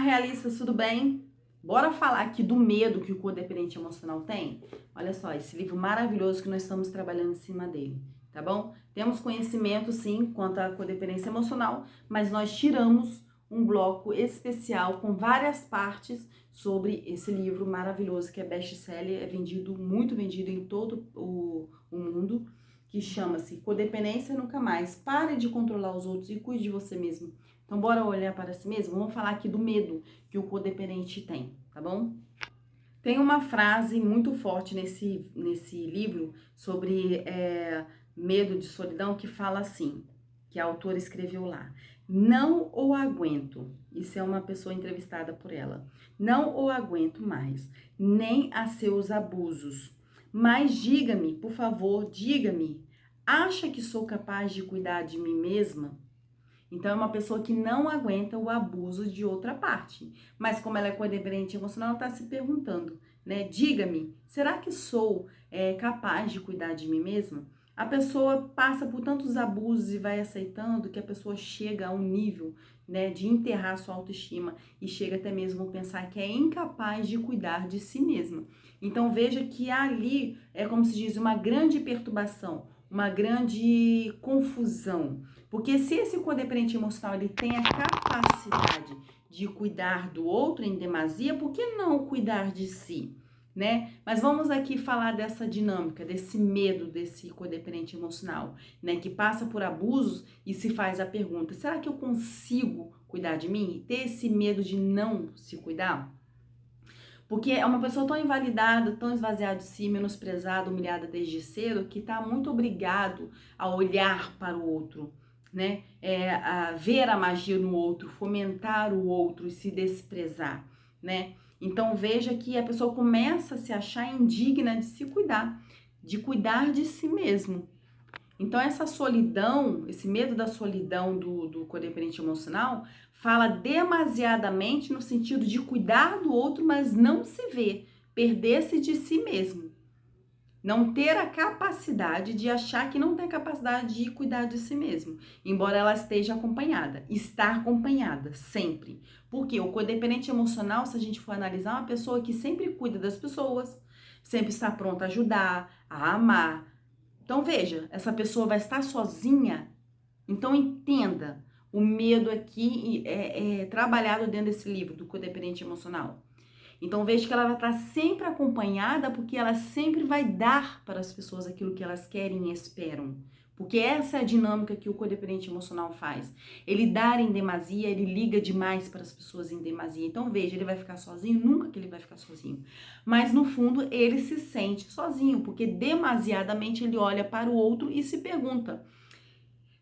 Realistas, tudo bem? Bora falar aqui do medo que o codependente emocional tem? Olha só, esse livro maravilhoso que nós estamos trabalhando em cima dele, tá bom? Temos conhecimento, sim, quanto à codependência emocional, mas nós tiramos um bloco especial com várias partes sobre esse livro maravilhoso que é best-seller, é vendido, muito vendido em todo o mundo, que chama-se Codependência Nunca Mais. Pare de controlar os outros e cuide de você mesmo. Então, bora olhar para si mesmo? Vamos falar aqui do medo que o codependente tem, tá bom? Tem uma frase muito forte nesse livro sobre medo de solidão que fala assim, que a autora escreveu lá. Não o aguento. Isso é uma pessoa entrevistada por ela. Não o aguento mais, nem a seus abusos. Mas diga-me, por favor, diga-me, acha que sou capaz de cuidar de mim mesma? Então, é uma pessoa que não aguenta o abuso de outra parte. Mas como ela é codependente emocional, ela está se perguntando, né? Diga-me, será que sou capaz de cuidar de mim mesma? A pessoa passa por tantos abusos e vai aceitando que a pessoa chega a um nível, né, de enterrar sua autoestima e chega até mesmo a pensar que é incapaz de cuidar de si mesma. Então, veja que ali é como se diz uma grande perturbação, uma grande confusão. Porque se esse codependente emocional ele tem a capacidade de cuidar do outro em demasia, por que não cuidar de si, né? Mas vamos aqui falar dessa dinâmica, desse medo desse codependente emocional, né? Que passa por abusos e se faz a pergunta, será que eu consigo cuidar de mim? E ter esse medo de não se cuidar? Porque é uma pessoa tão invalidada, tão esvaziada de si, menosprezada, humilhada desde cedo, que está muito obrigado a olhar para o outro, né? A ver a magia no outro, fomentar o outro e se desprezar, né? Então veja que a pessoa começa a se achar indigna de se cuidar, de cuidar de si mesmo. Então, essa solidão, esse medo da solidão do codependente emocional, fala demasiadamente no sentido de cuidar do outro, mas não se ver, perder-se de si mesmo. Não ter a capacidade de achar que não tem capacidade de cuidar de si mesmo, embora ela esteja acompanhada. Estar acompanhada, sempre. Porque o codependente emocional, se a gente for analisar, é uma pessoa que sempre cuida das pessoas, sempre está pronta a ajudar, a amar. Então veja, essa pessoa vai estar sozinha, então entenda, o medo aqui é trabalhado dentro desse livro, do codependente emocional. Então veja que ela vai estar sempre acompanhada porque ela sempre vai dar para as pessoas aquilo que elas querem e esperam. Porque essa é a dinâmica que o codependente emocional faz. Ele dá em demasia, ele liga demais para as pessoas em demasia. Então veja, ele vai ficar sozinho? Nunca que ele vai ficar sozinho. Mas no fundo ele se sente sozinho, porque demasiadamente ele olha para o outro e se pergunta: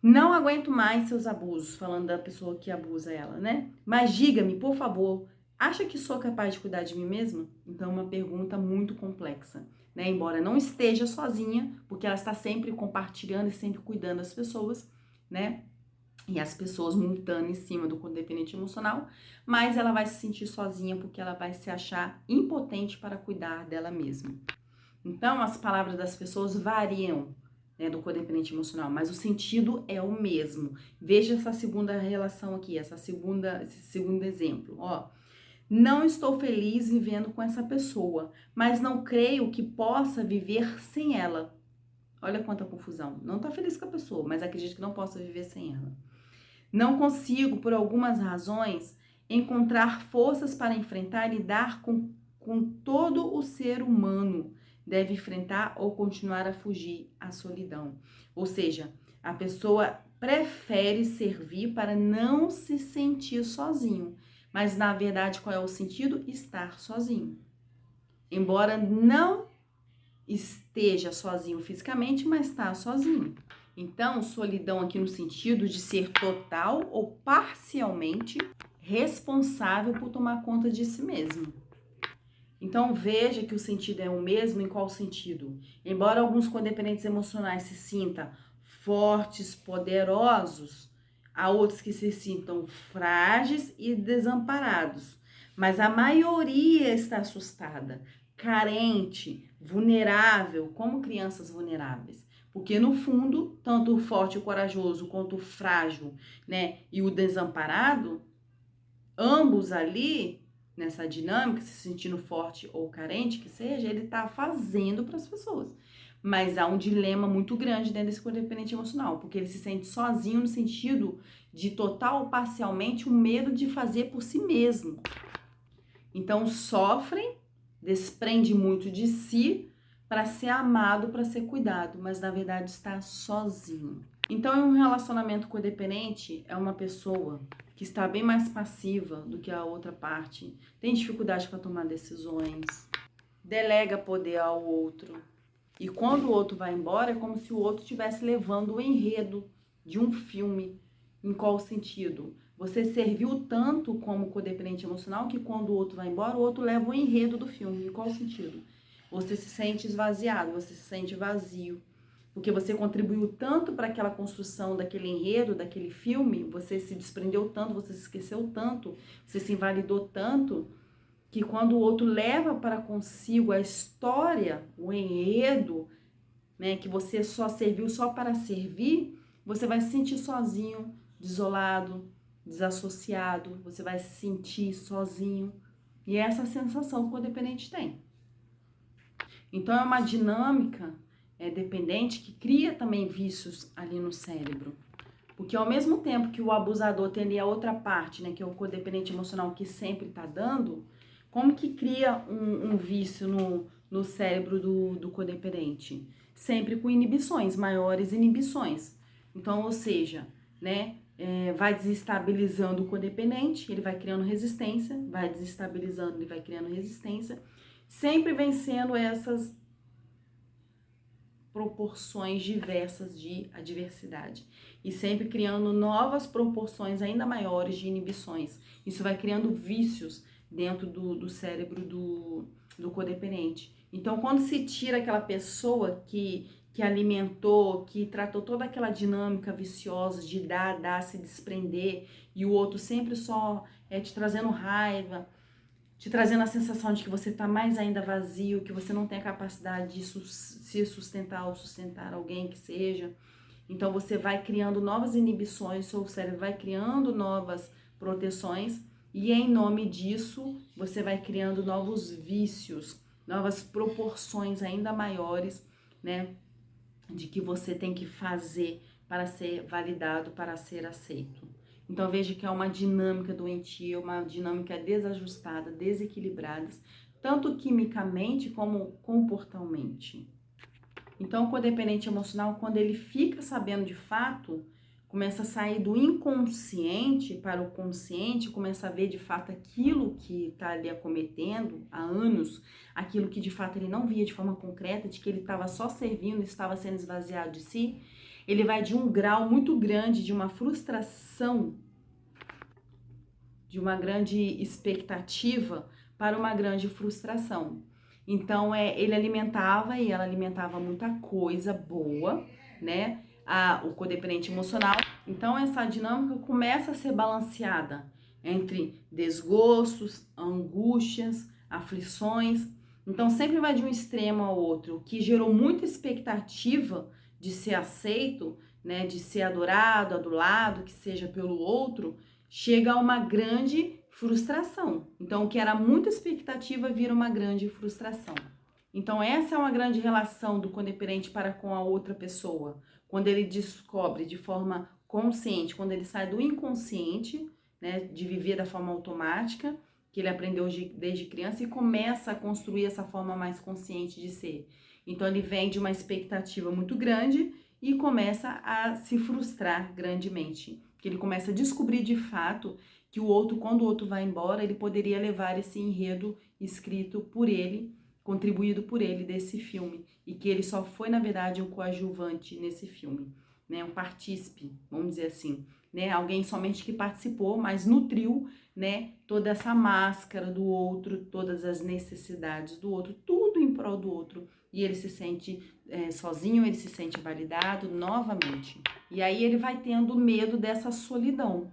não aguento mais seus abusos, falando da pessoa que abusa ela, né? Mas diga-me, por favor, acha que sou capaz de cuidar de mim mesma? Então, é uma pergunta muito complexa, né? Embora não esteja sozinha, porque ela está sempre compartilhando e sempre cuidando das pessoas, né? E as pessoas montando em cima do codependente emocional, mas ela vai se sentir sozinha porque ela vai se achar impotente para cuidar dela mesma. Então, as palavras das pessoas variam, né, do codependente emocional, mas o sentido é o mesmo. Veja essa segunda relação aqui, esse segundo exemplo, ó. Não estou feliz vivendo com essa pessoa, mas não creio que possa viver sem ela. Olha quanta confusão. Não está feliz com a pessoa, mas acredito que não possa viver sem ela. Não consigo, por algumas razões, encontrar forças para enfrentar e lidar com todo o ser humano deve enfrentar ou continuar a fugir à solidão. Ou seja, a pessoa prefere servir para não se sentir sozinho. Mas, na verdade, qual é o sentido? Estar sozinho. Embora não esteja sozinho fisicamente, mas está sozinho. Então, solidão aqui no sentido de ser total ou parcialmente responsável por tomar conta de si mesmo. Então, veja que o sentido é o mesmo em qual sentido? Embora alguns codependentes emocionais se sintam fortes, poderosos, há outros que se sintam frágeis e desamparados. Mas a maioria está assustada, carente, vulnerável, como crianças vulneráveis. Porque, no fundo, tanto o forte e o corajoso quanto o frágil, né, e o desamparado ambos ali, nessa dinâmica, se sentindo forte ou carente, que seja, ele tá fazendo para as pessoas. Mas há um dilema muito grande dentro desse codependente emocional, porque ele se sente sozinho no sentido de total ou parcialmente o medo de fazer por si mesmo. Então sofre, desprende muito de si para ser amado, para ser cuidado, mas na verdade está sozinho. Então, em um relacionamento codependente, é uma pessoa que está bem mais passiva do que a outra parte, tem dificuldade para tomar decisões, delega poder ao outro. E quando o outro vai embora, é como se o outro estivesse levando o enredo de um filme. Em qual sentido? Você serviu tanto como codependente emocional que quando o outro vai embora, o outro leva o enredo do filme. Em qual sentido? Você se sente esvaziado, você se sente vazio. Porque você contribuiu tanto para aquela construção daquele enredo, daquele filme, você se desprendeu tanto, você se esqueceu tanto, você se invalidou tanto, que quando o outro leva para consigo a história, o enredo, né, que você só serviu só para servir, você vai se sentir sozinho, desolado, desassociado, você vai se sentir sozinho. E é essa sensação que o codependente tem. Então é uma dinâmica dependente que cria também vícios ali no cérebro. Porque ao mesmo tempo que o abusador tem ali a outra parte, né, que é o codependente emocional que sempre está dando, como que cria um vício no cérebro do codependente? Sempre com inibições, maiores inibições. Então, ou seja, né, vai desestabilizando o codependente, ele vai criando resistência, vai desestabilizando, ele vai criando resistência, sempre vencendo essas proporções diversas de adversidade e sempre criando novas proporções ainda maiores de inibições. Isso vai criando vícios dentro do cérebro do codependente. Então, quando se tira aquela pessoa que alimentou, que tratou toda aquela dinâmica viciosa de dar, se desprender, e o outro sempre só te trazendo raiva, te trazendo a sensação de que você está mais ainda vazio, que você não tem a capacidade de se sustentar ou sustentar alguém que seja. Então você vai criando novas inibições, seu cérebro vai criando novas proteções e em nome disso você vai criando novos vícios, novas proporções ainda maiores, né, de que você tem que fazer para ser validado, para ser aceito. Então veja que é uma dinâmica doentia, uma dinâmica desajustada, desequilibrada, tanto quimicamente como comportalmente. Então o codependente emocional, quando ele fica sabendo de fato, começa a sair do inconsciente para o consciente, começa a ver de fato aquilo que está ali acometendo há anos, aquilo que de fato ele não via de forma concreta, de que ele estava só servindo, estava sendo esvaziado de si. Ele vai de um grau muito grande de uma frustração, de uma grande expectativa para uma grande frustração. Então, ele alimentava e ela alimentava muita coisa boa, né? O codependente emocional. Então, essa dinâmica começa a ser balanceada entre desgostos, angústias, aflições. Então, sempre vai de um extremo ao outro, o que gerou muita expectativa de ser aceito, né, de ser adorado, adulado, que seja pelo outro, chega a uma grande frustração. Então, o que era muita expectativa vira uma grande frustração. Então, essa é uma grande relação do codependente para com a outra pessoa. Quando ele descobre de forma consciente, quando ele sai do inconsciente, né, de viver da forma automática, que ele aprendeu desde criança, e começa a construir essa forma mais consciente de ser. Então, ele vem de uma expectativa muito grande e começa a se frustrar grandemente. Porque ele começa a descobrir de fato que o outro, quando o outro vai embora, ele poderia levar esse enredo escrito por ele, contribuído por ele desse filme, e que ele só foi, na verdade, um coadjuvante nesse filme, né? Um partícipe, vamos dizer assim, né? Alguém somente que participou, mas nutriu, né, toda essa máscara do outro, todas as necessidades do outro, tudo em prol do outro, e ele se sente sozinho, ele se sente validado novamente. E aí ele vai tendo medo dessa solidão.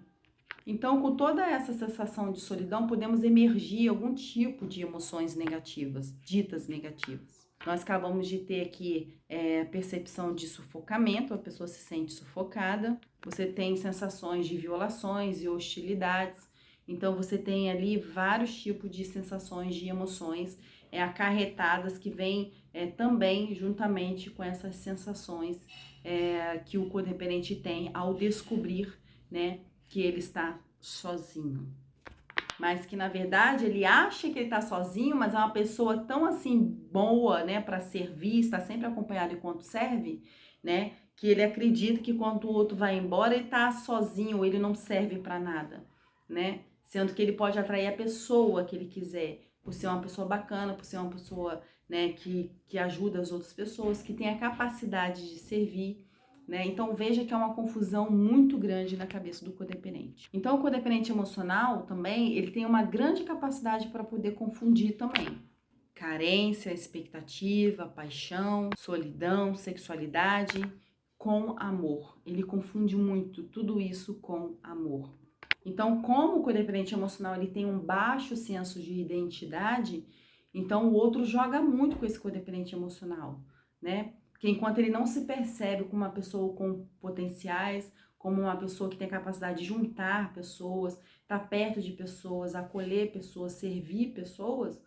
Então, com toda essa sensação de solidão, podemos emergir algum tipo de emoções negativas, ditas negativas. Nós acabamos de ter aqui a percepção de sufocamento, a pessoa se sente sufocada. Você tem sensações de violações e hostilidades. Então, você tem ali vários tipos de sensações, de emoções acarretadas que vêm também juntamente com essas sensações que o codependente tem ao descobrir, né, que ele está sozinho. Mas que na verdade ele acha que ele tá sozinho, mas é uma pessoa tão assim boa, né, para servir, está sempre acompanhado enquanto serve, né, que ele acredita que quando o outro vai embora ele tá sozinho, ele não serve para nada, né? Sendo que ele pode atrair a pessoa que ele quiser, por ser uma pessoa bacana, por ser uma pessoa, né, que ajuda as outras pessoas, que tem a capacidade de servir, né? Então veja que é uma confusão muito grande na cabeça do codependente. Então o codependente emocional também, ele tem uma grande capacidade para poder confundir também carência, expectativa, paixão, solidão, sexualidade com amor. Ele confunde muito tudo isso com amor. Então, como o codependente emocional ele tem um baixo senso de identidade, então o outro joga muito com esse codependente emocional, né? Porque enquanto ele não se percebe como uma pessoa com potenciais, como uma pessoa que tem capacidade de juntar pessoas, estar perto de pessoas, acolher pessoas, servir pessoas,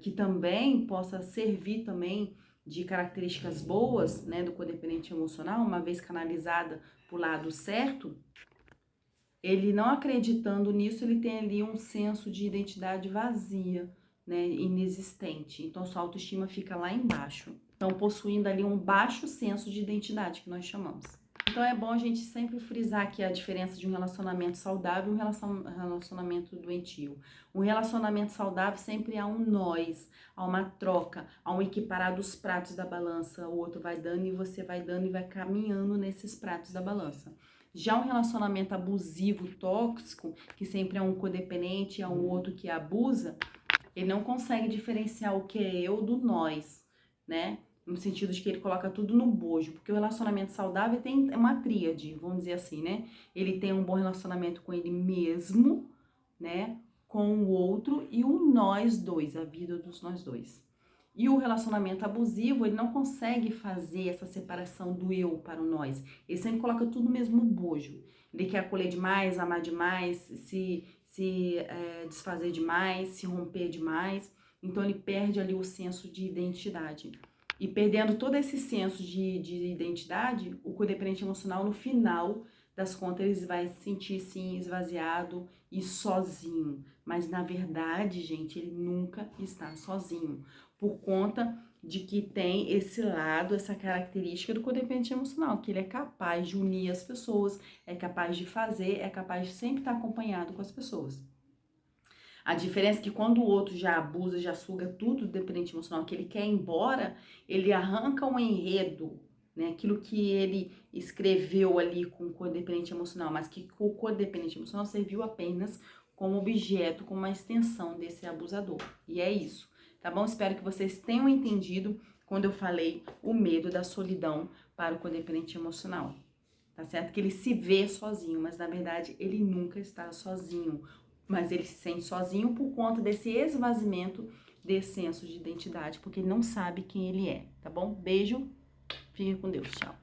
que também possa servir também de características boas, né, do codependente emocional, uma vez canalizada para o lado certo, ele não acreditando nisso, ele tem ali um senso de identidade vazia, né, inexistente. Então, sua autoestima fica lá embaixo. Então, possuindo ali um baixo senso de identidade, que nós chamamos. Então, é bom a gente sempre frisar aqui a diferença de um relacionamento saudável e um relacionamento doentio. Um relacionamento saudável sempre há um nós, há uma troca, há um equiparar dos pratos da balança. O outro vai dando e você vai dando e vai caminhando nesses pratos da balança. Já um relacionamento abusivo, tóxico, que sempre é um codependente, é um outro que abusa, ele não consegue diferenciar o que é eu do nós, né? No sentido de que ele coloca tudo no bojo, porque o relacionamento saudável tem uma tríade, vamos dizer assim, né? Ele tem um bom relacionamento com ele mesmo, né? Com o outro e o nós dois, a vida dos nós dois. E o relacionamento abusivo, ele não consegue fazer essa separação do eu para o nós. Ele sempre coloca tudo no mesmo bojo. Ele quer acolher demais, amar demais, se desfazer demais, se romper demais. Então, ele perde ali o senso de identidade. E perdendo todo esse senso de identidade, o codependente emocional, no final das contas, ele vai se sentir, sim, esvaziado e sozinho. Mas, na verdade, gente, ele nunca está sozinho. Por conta de que tem esse lado, essa característica do codependente emocional, que ele é capaz de unir as pessoas, é capaz de fazer, é capaz de sempre estar acompanhado com as pessoas. A diferença é que quando o outro já abusa, já suga tudo do dependente emocional, que ele quer ir embora, ele arranca um enredo, né? Aquilo que ele escreveu ali com o codependente emocional, mas que o codependente emocional serviu apenas como objeto, como uma extensão desse abusador. E é isso, tá bom? Espero que vocês tenham entendido quando eu falei o medo da solidão para o codependente emocional. Tá certo? Que ele se vê sozinho, mas na verdade ele nunca está sozinho. Mas ele se sente sozinho por conta desse esvaziamento desse senso de identidade, porque ele não sabe quem ele é, tá bom? Beijo, fiquem com Deus, tchau.